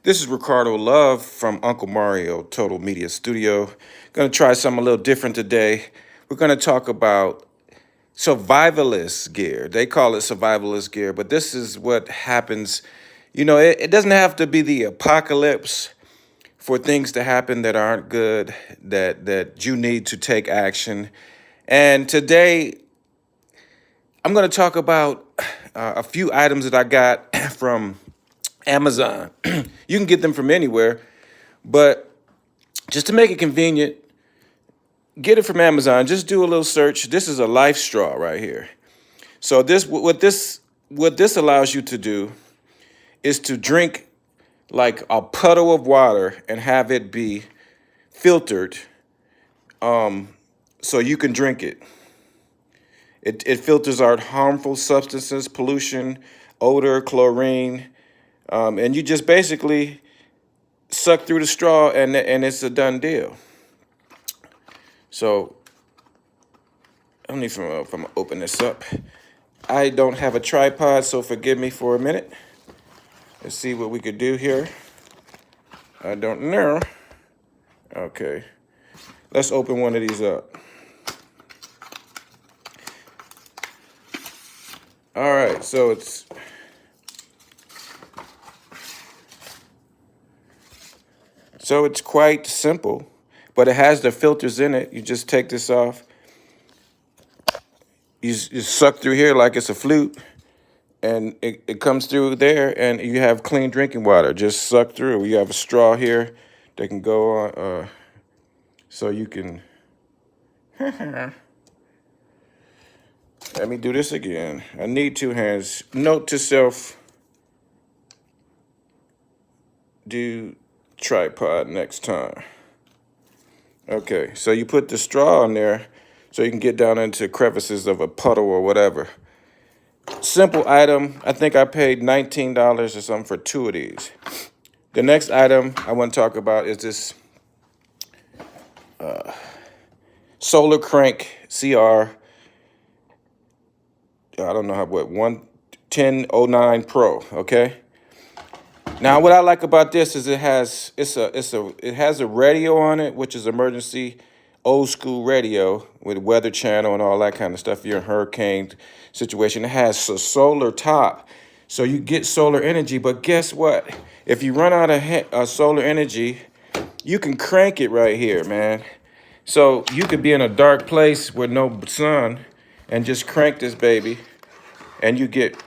This is Ricardo Love from Uncle Mario Total Media Studio. Going to try something a little different today. We're going to talk about survivalist gear. They call it survivalist gear, but this is what happens. It doesn't have to be the apocalypse for things to happen that aren't good, that you need to take action. And today, I'm going to talk about a few items that I got from Amazon. You can get them from anywhere, but just to make it convenient, get it from Amazon. Just do a little search. This is a life straw right here. So what this allows you to do is to drink like a puddle of water and have it be filtered, so you can drink it. It filters out harmful substances, pollution, odor, chlorine, and you just basically suck through the straw, and it's a done deal. So let me if I'm gonna open this up. I don't have a tripod, so forgive me for a minute. Let's see what we could do here. I don't know. Okay, let's open one of these up. All right, so it's quite simple, but it has the filters in it. You just take this off. You suck through here like it's a flute, and it comes through there, and you have clean drinking water. Just suck through. You have a straw here that can go on, so you can. Let me do this again. I need two hands. Note to self, do tripod next time. Okay, so you put the straw on there so you can get down into crevices of a puddle or whatever. Simple item. I think I paid $19 or something for two of these. The next item I want to talk about is this Solar Crank CR. I don't know how, what, 11009 Pro, okay? Now, what I like about this is it has a radio on it, which is emergency old school radio with weather channel and all that kind of stuff. If you're in a hurricane situation, it has a solar top, so you get solar energy. But guess what? If you run out of solar energy, you can crank it right here, man. So you could be in a dark place with no sun and just crank this baby, and you get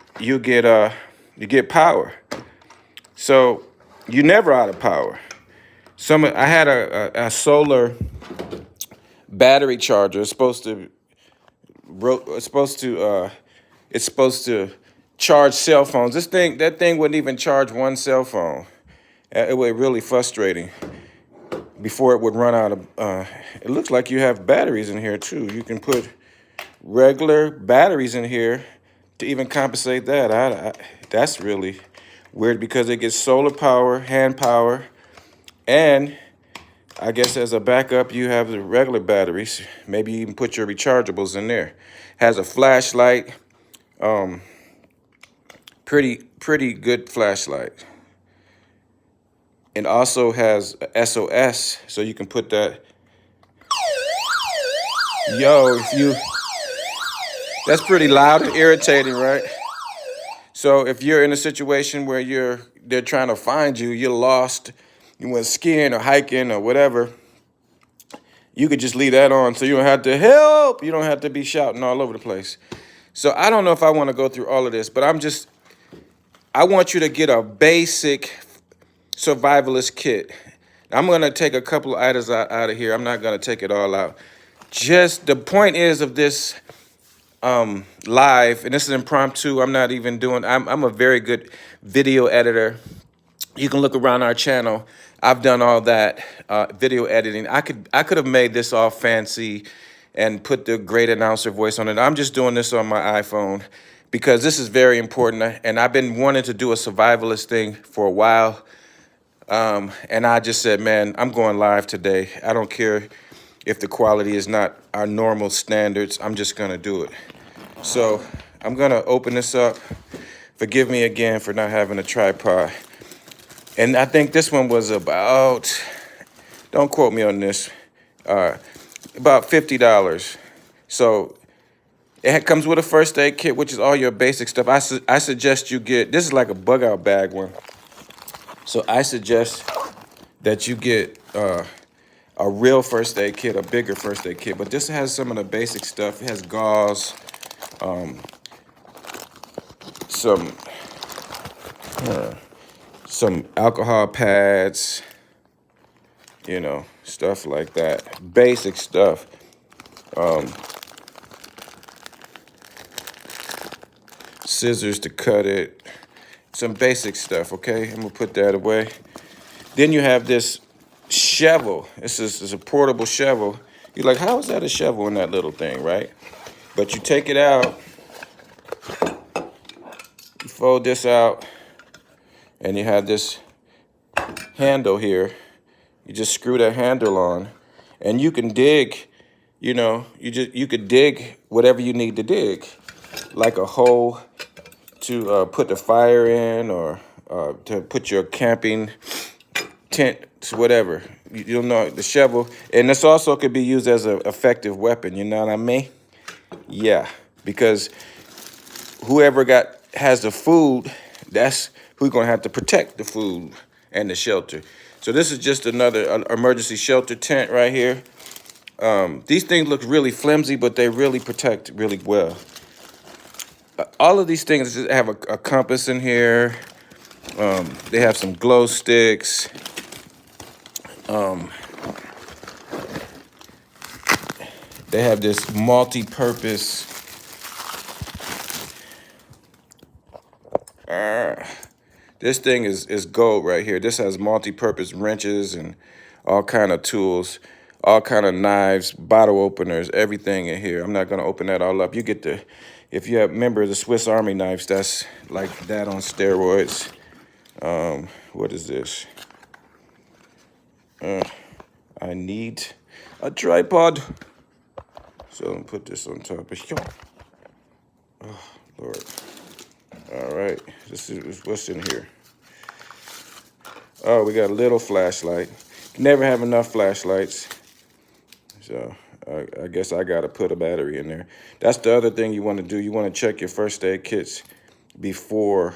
power. So you're never out of power. I had a solar battery charger. It's supposed to charge cell phones. That thing wouldn't even charge one cell phone. It was really frustrating. Before it would run out of. It looks like you have batteries in here too. You can put regular batteries in here to even compensate that. That's really weird because it gets solar power, hand power, and I guess as a backup, you have the regular batteries. Maybe you even put your rechargeables in there. Has a flashlight, pretty good flashlight. It also has a SOS, so you can put that. That's pretty loud and irritating, right? So if you're in a situation where they're trying to find you, you're lost, you went skiing or hiking or whatever, you could just leave that on so you don't have to help. You don't have to be shouting all over the place. So I don't know if I want to go through all of this, but I want you to get a basic survivalist kit. I'm going to take a couple of items out of here. I'm not going to take it all out. Just the point is of this live, and this is impromptu. I'm not even doing. I'm a very good video editor. You can look around our channel. I've done all that video editing. I could have made this all fancy and put the great announcer voice on it. I'm just doing this on my iPhone because this is very important, and I've been wanting to do a survivalist thing for a while. And I just said, man, I'm going live today. I don't care if the quality is not our normal standards. I'm just going to do it. So I'm going to open this up. Forgive me again for not having a tripod. And I think this one was about, don't quote me on this, about $50. So comes with a first aid kit, which is all your basic stuff. I suggest you get, this is like a bug out bag one. So I suggest that you get a real first aid kit, a bigger first aid kit. But this has some of the basic stuff. It has gauze, some alcohol pads, stuff like that. Basic stuff. Scissors to cut it. Some basic stuff, okay? I'm gonna put that away. Then you have this shovel. This is a portable shovel. You're like, how is that a shovel in that little thing, right? But you take it out, you fold this out, and you have this handle here. You just screw that handle on, and you can dig, you could dig whatever you need to dig, like a hole to put the fire in, or to put your camping tent, whatever. You'll know the shovel, and this also could be used as an effective weapon. You know what I mean? Yeah, because whoever has the food, that's who's gonna have to protect the food and the shelter. So this is just another emergency shelter tent right here. These things look really flimsy, but they really protect really well. All of these things have a compass in here. They have some glow sticks. They have this multi-purpose. This thing is gold right here. This has multi-purpose wrenches and all kind of tools, all kind of knives, bottle openers, everything in here. I'm not gonna open that all up. You get if you have, remember the Swiss Army knives, that's like that on steroids. What is this? I need a tripod. So I'm gonna put this on top of here. Oh, Lord. All right, this is what's in here. Oh, we got a little flashlight. Can never have enough flashlights. So I guess I gotta put a battery in there. That's the other thing you wanna do. You wanna check your first aid kits before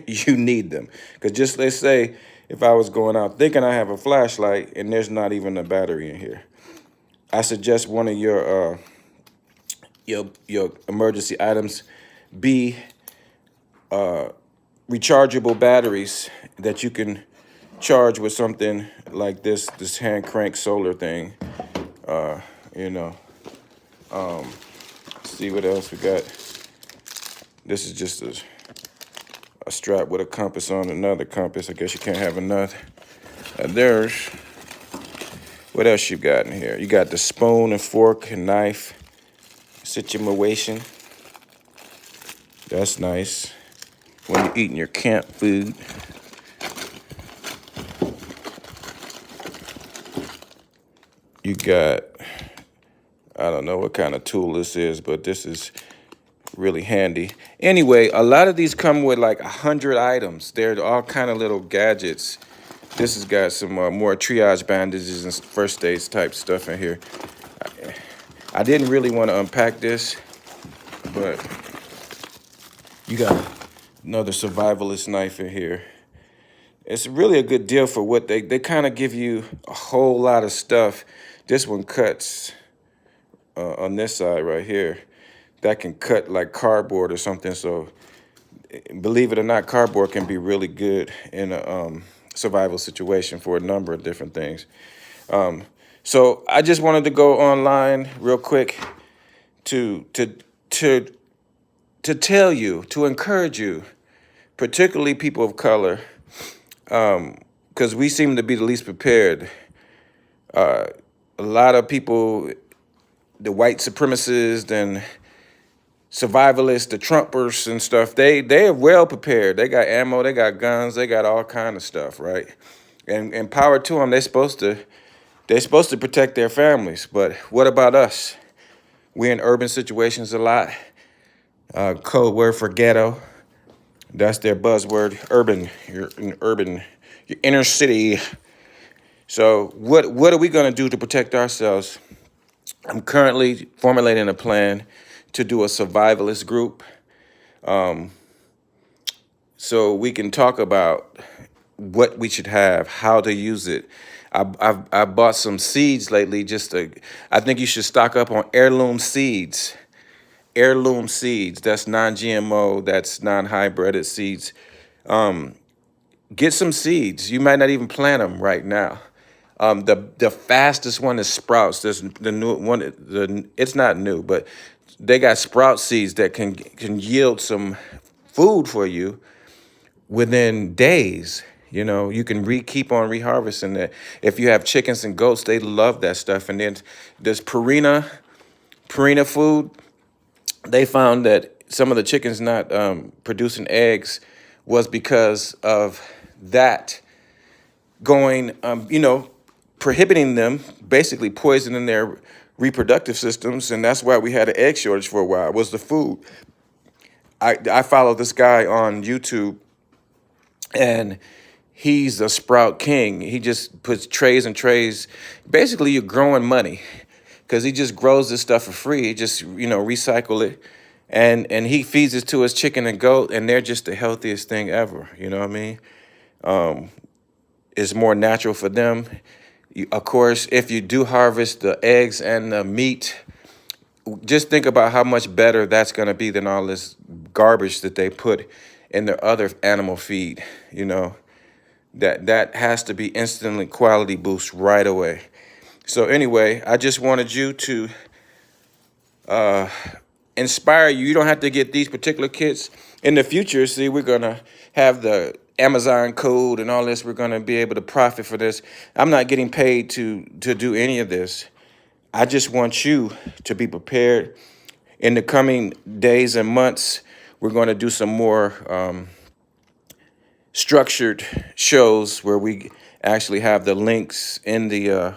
you need them. Because just let's say if I was going out thinking I have a flashlight and there's not even a battery in here, I suggest one of your emergency items be rechargeable batteries that you can charge with something like this hand crank solar thing. See what else we got. This is just a strap with a compass on, another compass. I guess you can't have enough. There's, what else you got in here? You got the spoon and fork and knife situation. That's nice when you're eating your camp food. You got, I don't know what kind of tool this is, but this is really handy. Anyway, a lot of these come with like 100 items. They're all kind of little gadgets. This has got some more triage bandages and first aid type stuff in here. I didn't really want to unpack this, but you got another survivalist knife in here. It's really a good deal for what they kind of give you a whole lot of stuff. This one cuts on this side right here. That can cut like cardboard or something. So believe it or not, cardboard can be really good in a survival situation for a number of different things. So I just wanted to go online real quick to tell you, to encourage you, particularly people of color, because we seem to be the least prepared. A lot of people, the white supremacists and survivalists, the Trumpers and stuff, they are well prepared. They got ammo, they got guns, they got all kind of stuff, right? And power to them. They're supposed to protect their families. But what about us? We're in urban situations a lot. Code word for ghetto. That's their buzzword. Urban. You're in urban. your inner city. So what are we gonna do to protect ourselves? I'm currently formulating a plan to do a survivalist group, so we can talk about what we should have, how to use it. I bought some seeds lately. I think you should stock up on heirloom seeds. Heirloom seeds. That's non-GMO. That's non-hybrided seeds. Get some seeds. You might not even plant them right now. The fastest one is sprouts. There's the new one. It's not new, but they got sprout seeds that can yield some food for you within days. You know, you can keep on reharvesting that. If you have chickens and goats, they love that stuff. And then there's Purina food. They found that some of the chickens not producing eggs was because of that going, prohibiting them, basically poisoning their reproductive systems. And that's why we had an egg shortage for a while, was the food. I follow this guy on YouTube, and he's a sprout king. He just puts trays and trays. Basically, you're growing money because he just grows this stuff for free. He just, recycle it. And he feeds it to his chicken and goat, and they're just the healthiest thing ever. You know what I mean? It's more natural for them. Of course, if you do harvest the eggs and the meat, just think about how much better that's going to be than all this garbage that they put in their other animal feed. That has to be instantly quality boost right away. So anyway, I just wanted you to inspire you. You don't have to get these particular kits. In the future, see, we're going to have the Amazon code and all this. We're going to be able to profit for this. I'm not getting paid to do any of this. I just want you to be prepared. In the coming days and months, we're going to do some more structured shows where we actually have the links in the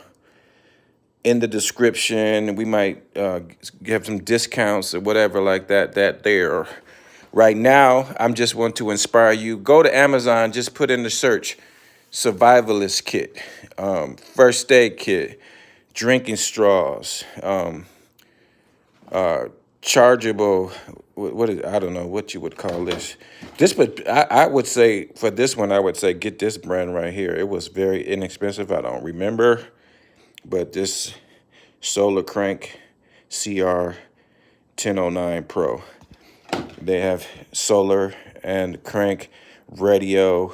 description. We might give some discounts or whatever like that there. Right now, I'm just want to inspire you. Go to Amazon, just put in the search survivalist kit, first aid kit, drinking straws, chargeable. What is, I don't know what you would call this. But I would say for this one, I would say get this brand right here. It was very inexpensive. I don't remember, but this Solar Crank CR 1009 Pro. They have solar and crank, radio,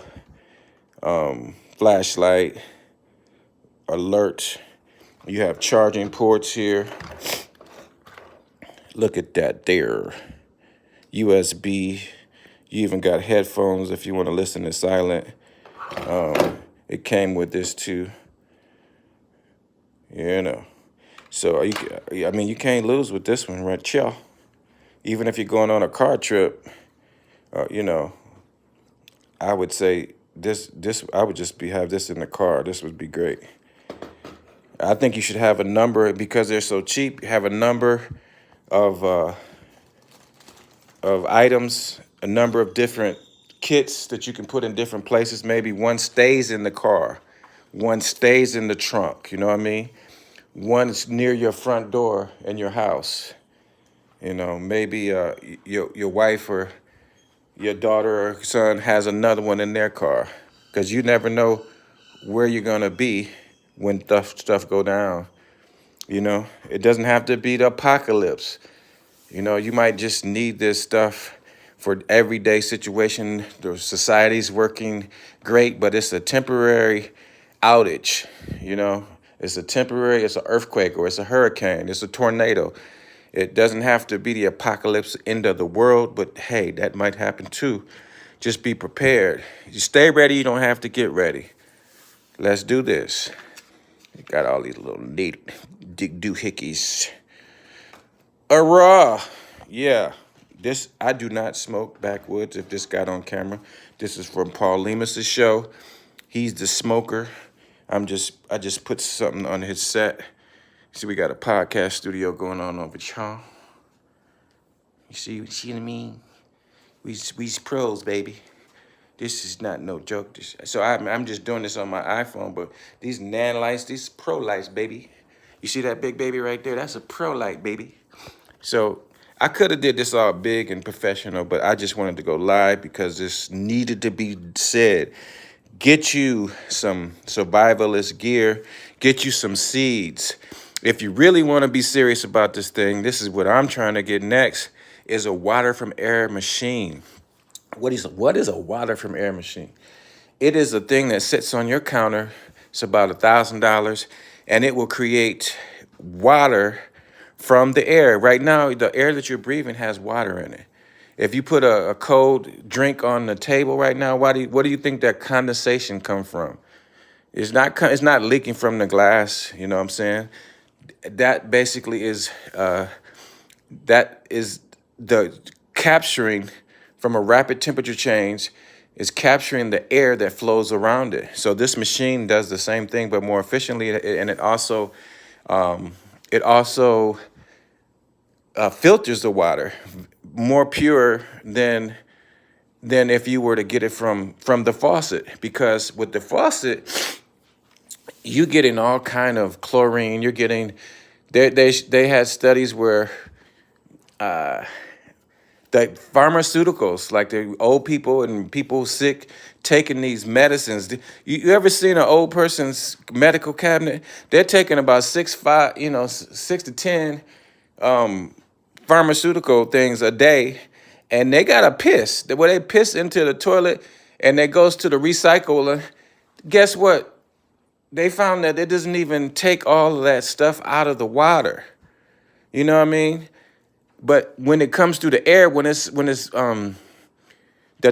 flashlight, alert. You have charging ports here. Look at that there. USB. You even got headphones if you want to listen to silent. It came with this too. So you can't lose with this one, right? Chill. Even if you're going on a car trip, I would say this. I would just have this in the car. This would be great. I think you should have a number because they're so cheap. Have a number of items, a number of different kits that you can put in different places. Maybe one stays in the car, one stays in the trunk. You know what I mean? One's near your front door in your house. Maybe your wife or your daughter or son has another one in their car, because you never know where you're gonna be when stuff go down. It doesn't have to be the apocalypse. You might just need this stuff for everyday situation. The society's working great, but it's a temporary outage. It's an earthquake, or it's a hurricane, it's a tornado. It doesn't have to be the apocalypse, end of the world, but hey, that might happen too. Just be prepared. You stay ready, you don't have to get ready. Let's do this. You got all these little neat doohickeys. Hurrah! Yeah. I do not smoke backwoods if this got on camera. This is from Paul Lemus's show. He's the smoker. I just put something on his set. See, we got a podcast studio going on over here. You see what I mean? We's pros, baby. This is not no joke. So I'm just doing this on my iPhone, but these nan lights, these pro lights, baby. You see that big baby right there? That's a pro light, baby. So I could have did this all big and professional, but I just wanted to go live because this needed to be said. Get you some survivalist gear, get you some seeds. If you really want to be serious about this thing, this is what I'm trying to get next, is a water from air machine. What is a water from air machine? It is a thing that sits on your counter. It's about $1,000, and it will create water from the air. Right now, the air that you're breathing has water in it. If you put a cold drink on the table right now, what do you think that condensation come from? It's not leaking from the glass. You know what I'm saying? That basically is that is the capturing from a rapid temperature change is capturing the air that flows around it. So this machine does the same thing, but more efficiently, and it also filters the water more pure than if you were to get it from the faucet. Because with the faucet, you're getting all kind of chlorine. You're getting they had studies where the pharmaceuticals, like the old people and people sick, taking these medicines. You ever seen an old person's medical cabinet? They're taking about 6 to 10 pharmaceutical things a day, and they gotta piss. Where they piss into the toilet, and it goes to the recycler. Guess what? They found that it doesn't even take all of that stuff out of the water. You know what I mean? But when it comes through the air, when it's the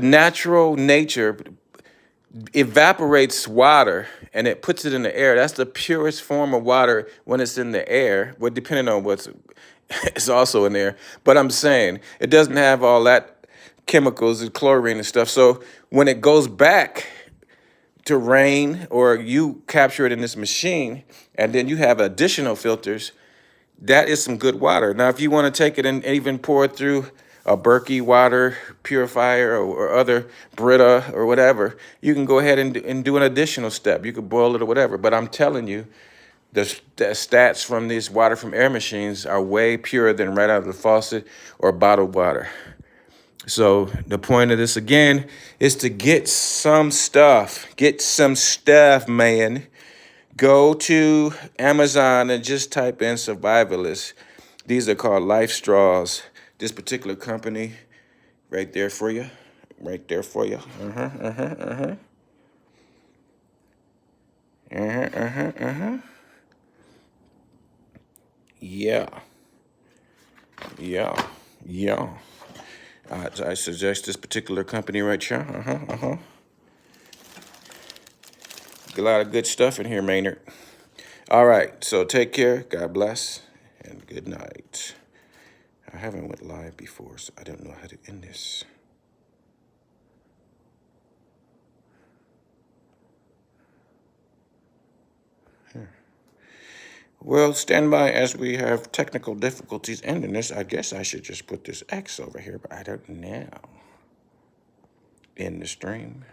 natural nature evaporates water and it puts it in the air. That's the purest form of water when it's in the air. Well, depending on what's it's also in there. But I'm saying it doesn't have all that chemicals and chlorine and stuff. So when it goes back to rain, or you capture it in this machine and then you have additional filters, that is some good water. Now, if you want to take it and even pour it through a Berkey water purifier or other Brita or whatever, you can go ahead and do an additional step. You could boil it or whatever. But I'm telling you, the stats from these water from air machines are way purer than right out of the faucet or bottled water. So the point of this again is to get some stuff. Get some stuff, man. Go to Amazon and just type in survivalist. These are called life straws. This particular company, right there for you. Right there for you. Yeah. Yeah. Yeah. I suggest this particular company right here. A lot of good stuff in here, Maynard. All right, so take care. God bless, and good night. I haven't went live before, so I don't know how to end this. Well, stand by as we have technical difficulties ending this. I guess I should just put this X over here, but I don't know. End the stream.